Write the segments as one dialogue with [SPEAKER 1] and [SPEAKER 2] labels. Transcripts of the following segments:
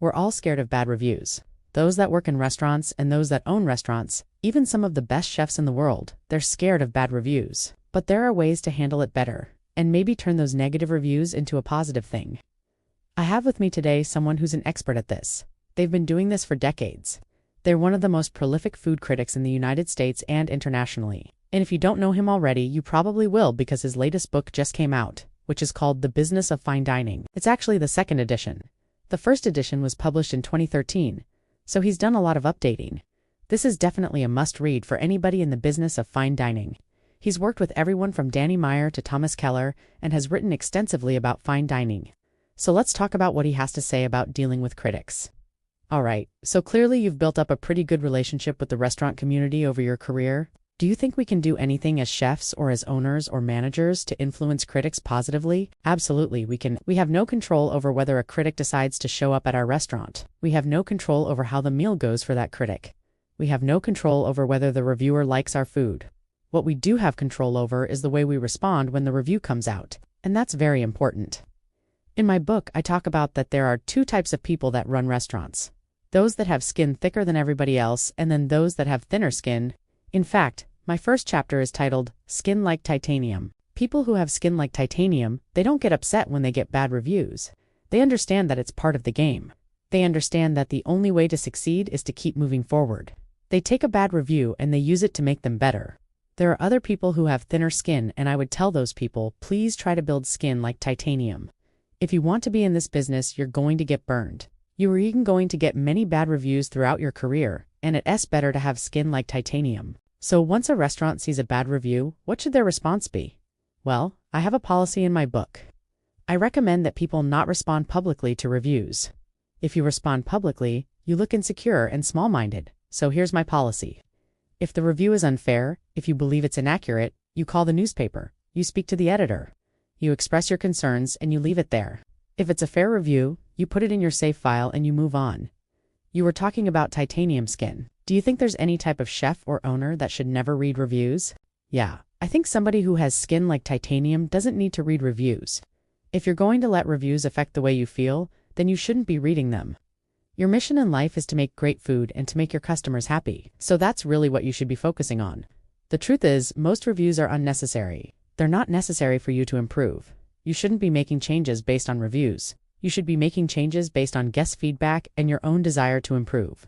[SPEAKER 1] We're all scared of bad reviews. Those that work in restaurants and those that own restaurants, even some of the best chefs in the world, they're scared of bad reviews. But there are ways to handle it better, and maybe turn those negative reviews into a positive thing. I have with me today someone who's an expert at this. They've been doing this for decades. They're one of the most prolific food critics in the United States and internationally. And if you don't know him already, you probably will because his latest book just came out, which is called The Business of Fine Dining. It's actually the second edition. The first edition was published in 2013, so he's done a lot of updating. This is definitely a must-read for anybody in the business of fine dining. He's worked with everyone from Danny Meyer to Thomas Keller and has written extensively about fine dining. So let's talk about what he has to say about dealing with critics. Alright, so clearly you've built up a pretty good relationship with the restaurant community over your career. Do you think we can do anything as chefs or as owners or managers to influence critics positively? Absolutely, we can. We have no control over whether a critic decides to show up at our restaurant. We have no control over how the meal goes for that critic. We have no control over whether the reviewer likes our food. What we do have control over is the way we respond when the review comes out, and that's very important. In my book, I talk about that there are two types of people that run restaurants. Those that have skin thicker than everybody else, and then those that have thinner skin. In fact, my first chapter is titled, Skin Like Titanium. People who have skin like titanium, they don't get upset when they get bad reviews. They understand that it's part of the game. They understand that the only way to succeed is to keep moving forward. They take a bad review and they use it to make them better. There are other people who have thinner skin, and I would tell those people, please try to build skin like titanium. If you want to be in this business, you're going to get burned. You are even going to get many bad reviews throughout your career, and it's better to have skin like titanium. So once a restaurant sees a bad review, what should their response be? Well, I have a policy in my book. I recommend that people not respond publicly to reviews. If you respond publicly, you look insecure and small-minded. So here's my policy. If the review is unfair, if you believe it's inaccurate, you call the newspaper, you speak to the editor, you express your concerns, and you leave it there. If it's a fair review, you put it in your save file and you move on. You were talking about titanium skin. Do you think there's any type of chef or owner that should never read reviews? Yeah, I think somebody who has skin like titanium doesn't need to read reviews. If you're going to let reviews affect the way you feel, then you shouldn't be reading them. Your mission in life is to make great food and to make your customers happy. So that's really what you should be focusing on. The truth is, most reviews are unnecessary. They're not necessary for you to improve. You shouldn't be making changes based on reviews. You should be making changes based on guest feedback and your own desire to improve.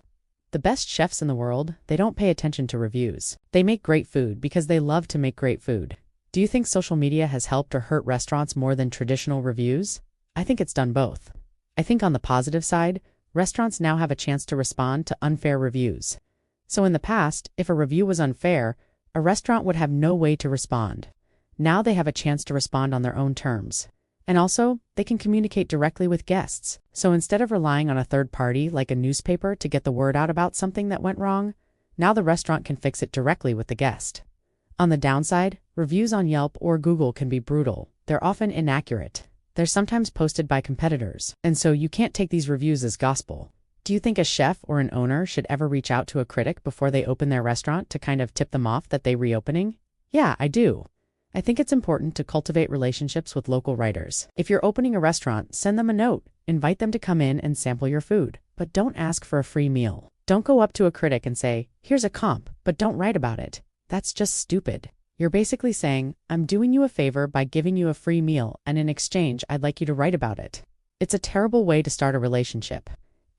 [SPEAKER 1] The best chefs in the world, they don't pay attention to reviews. They make great food because they love to make great food. Do you think social media has helped or hurt restaurants more than traditional reviews? I think it's done both. I think on the positive side, restaurants now have a chance to respond to unfair reviews. So in the past, if a review was unfair, a restaurant would have no way to respond. Now they have a chance to respond on their own terms. And also, they can communicate directly with guests. So instead of relying on a third party like a newspaper to get the word out about something that went wrong, now the restaurant can fix it directly with the guest. On the downside, reviews on Yelp or Google can be brutal. They're often inaccurate. They're sometimes posted by competitors, and so you can't take these reviews as gospel. Do you think a chef or an owner should ever reach out to a critic before they open their restaurant to kind of tip them off that they're reopening? Yeah, I do. I think it's important to cultivate relationships with local writers. If you're opening a restaurant, send them a note. Invite them to come in and sample your food. But don't ask for a free meal. Don't go up to a critic and say, here's a comp, but don't write about it. That's just stupid. You're basically saying, I'm doing you a favor by giving you a free meal, and in exchange, I'd like you to write about it. It's a terrible way to start a relationship.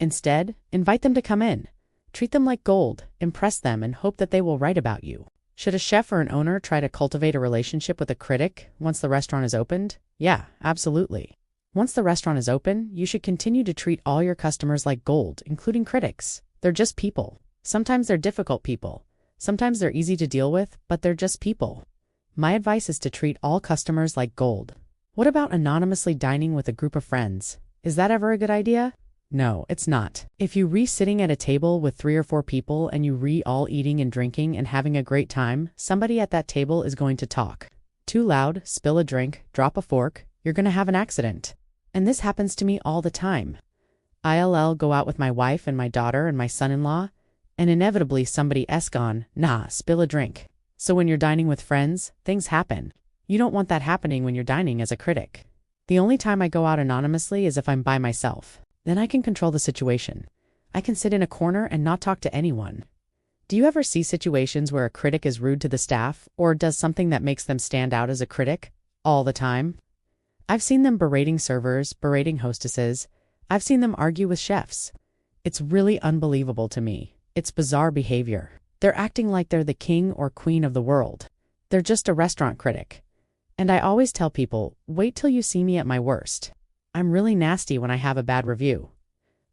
[SPEAKER 1] Instead, invite them to come in. Treat them like gold, impress them, and hope that they will write about you. Should a chef or an owner try to cultivate a relationship with a critic once the restaurant is opened? Yeah, absolutely. Once the restaurant is open, you should continue to treat all your customers like gold, including critics. They're just people. Sometimes they're difficult people. Sometimes they're easy to deal with, but they're just people. My advice is to treat all customers like gold. What about anonymously dining with a group of friends? Is that ever a good idea? No, it's not. If you sitting at a table with 3 or 4 people and you all eating and drinking and having a great time, somebody at that table is going to talk. Too loud, spill a drink, drop a fork, you're going to have an accident. And this happens to me all the time. I'll go out with my wife and my daughter and my son-in-law, and inevitably somebody's gone, nah, spill a drink. So when you're dining with friends, things happen. You don't want that happening when you're dining as a critic. The only time I go out anonymously is if I'm by myself. Then I can control the situation. I can sit in a corner and not talk to anyone. Do you ever see situations where a critic is rude to the staff or does something that makes them stand out as a critic? All the time. I've seen them berating servers, berating hostesses. I've seen them argue with chefs. It's really unbelievable to me. It's bizarre behavior. They're acting like they're the king or queen of the world. They're just a restaurant critic. And I always tell people, wait till you see me at my worst. I'm really nasty when I have a bad review.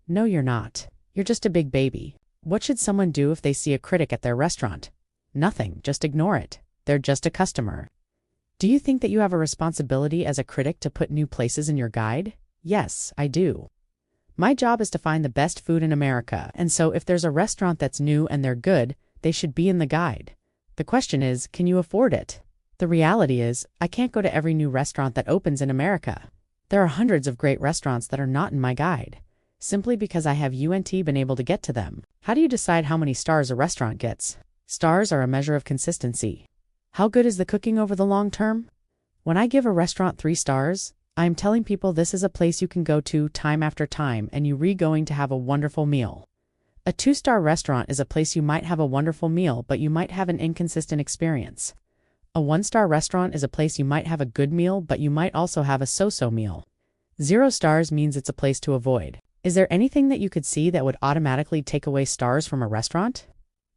[SPEAKER 1] No, you're not. You're just a big baby. What should someone do if they see a critic at their restaurant? Nothing, just ignore it. They're just a customer. Do you think that you have a responsibility as a critic to put new places in your guide? Yes, I do. My job is to find the best food in America, and so if there's a restaurant that's new and they're good, they should be in the guide. The question is, can you afford it? The reality is, I can't go to every new restaurant that opens in America. There are hundreds of great restaurants that are not in my guide, simply because I have been able to get to them. How do you decide how many stars a restaurant gets? Stars are a measure of consistency. How good is the cooking over the long term? When I give a restaurant 3 stars, I am telling people this is a place you can go to time after time and you're going to have a wonderful meal. A 2-star restaurant is a place you might have a wonderful meal, but you might have an inconsistent experience. A 1-star restaurant is a place you might have a good meal, but you might also have a so-so meal. 0 stars means it's a place to avoid. Is there anything that you could see that would automatically take away stars from a restaurant?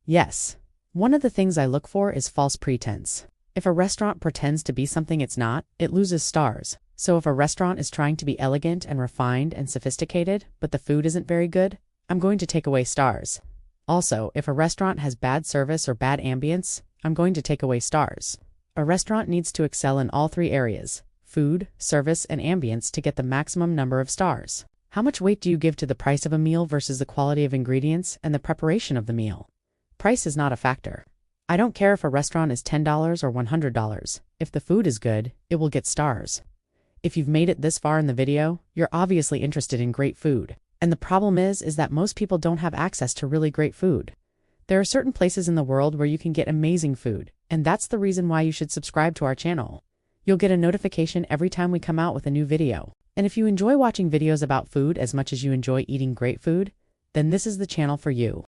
[SPEAKER 1] Yes. One of the things I look for is false pretense. If a restaurant pretends to be something it's not, it loses stars. So if a restaurant is trying to be elegant and refined and sophisticated, but the food isn't very good, I'm going to take away stars. Also, if a restaurant has bad service or bad ambience, I'm going to take away stars. A restaurant needs to excel in all 3 areas: food, service, and ambience to get the maximum number of stars. How much weight do you give to the price of a meal versus the quality of ingredients and the preparation of the meal? Price is not a factor. I don't care if a restaurant is $10 or $100. If the food is good, it will get stars. If you've made it this far in the video, you're obviously interested in great food. And the problem is that most people don't have access to really great food. There are certain places in the world where you can get amazing food, and that's the reason why you should subscribe to our channel. You'll get a notification every time we come out with a new video. And if you enjoy watching videos about food as much as you enjoy eating great food, then this is the channel for you.